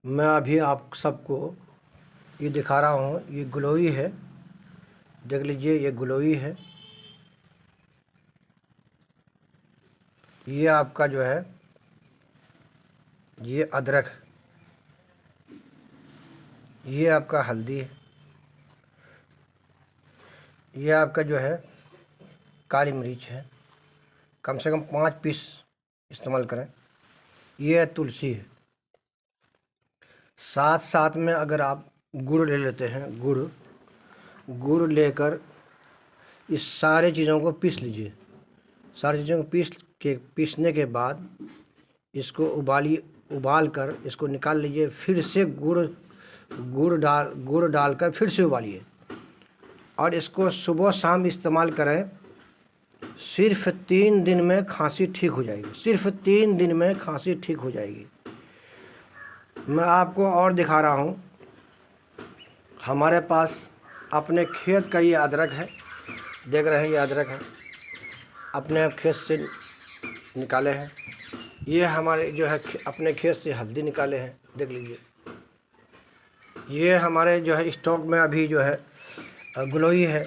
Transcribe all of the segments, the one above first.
मैं अभी आप सबको ये दिखा रहा हूँ। ये गिलोय है, देख लीजिए, ये गिलोय है। ये आपका जो है ये अदरक, ये आपका हल्दी है, ये आपका जो है काली मिर्च है। कम से कम 5 पीस इस्तेमाल करें। ये तुलसी है। साथ साथ में अगर आप गुड़ ले लेते हैं, गुड़ लेकर इस सारे चीज़ों को पीस लीजिए। सारी चीज़ों को पीसने के बाद इसको उबाल कर इसको निकाल लीजिए। फिर से गुड़ डालकर फिर से उबालिए और इसको सुबह शाम इस्तेमाल करें। सिर्फ 3 दिन में खांसी ठीक हो जाएगी। सिर्फ 3 दिन में खांसी ठीक हो जाएगी। मैं आपको और दिखा रहा हूँ। हमारे पास अपने खेत का ये अदरक है, देख रहे हैं, ये अदरक है, अपने खेत से निकाले हैं। ये हमारे जो है अपने खेत से हल्दी निकाले हैं, देख लीजिए। ये हमारे जो है स्टॉक में अभी जो है गिलोय है।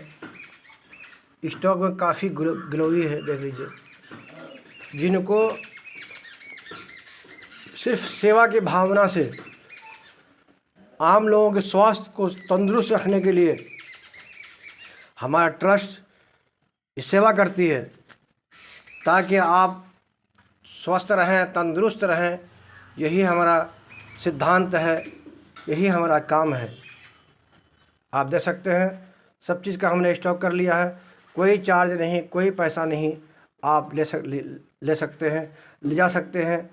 स्टॉक में काफ़ी गिलोय है, देख लीजिए। जिनको सिर्फ सेवा की भावना से आम लोगों के स्वास्थ्य को तंदुरुस्त रखने के लिए हमारा ट्रस्ट सेवा करती है, ताकि आप स्वस्थ रहें, तंदुरुस्त रहें। यही हमारा सिद्धांत है, यही हमारा काम है। आप देख सकते हैं, सब चीज़ का हमने स्टॉक कर लिया है। कोई चार्ज नहीं, कोई पैसा नहीं। आप ले सकते हैं, ले जा सकते हैं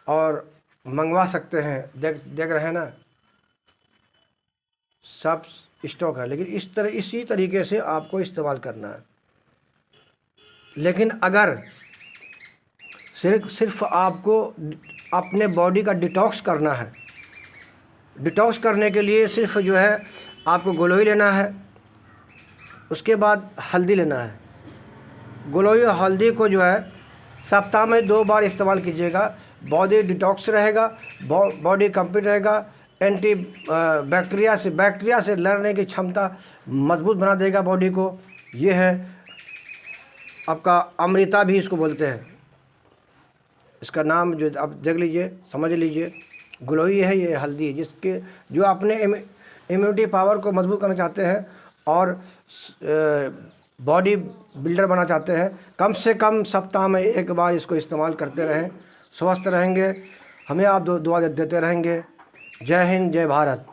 और मंगवा सकते हैं। देख रहे हैं ना, सब स्टॉक है। लेकिन इसी तरीके से आपको इस्तेमाल करना है। लेकिन अगर सिर्फ आपको अपने बॉडी का डिटॉक्स करना है, डिटॉक्स करने के लिए सिर्फ जो है आपको गिलोय लेना है, उसके बाद हल्दी लेना है। गिलोय और हल्दी को जो है सप्ताह में 2 बार इस्तेमाल कीजिएगा। बॉडी डिटॉक्स रहेगा, बॉडी कंप्लीट रहेगा। एंटी बैक्टीरिया से लड़ने की क्षमता मजबूत बना देगा बॉडी को। ये है आपका अमृता भी इसको बोलते हैं। इसका नाम जो आप देख लीजिए, समझ लीजिए। गिलोय है, ये हल्दी है। जो अपने इम्यूनिटी पावर को मजबूत करना चाहते हैं और बॉडी बिल्डर बनना चाहते हैं, कम से कम सप्ताह में 1 बार इसको इस्तेमाल करते रहें। स्वस्थ रहेंगे, हमें आप दुआ देते रहेंगे। जय हिंद, जय भारत।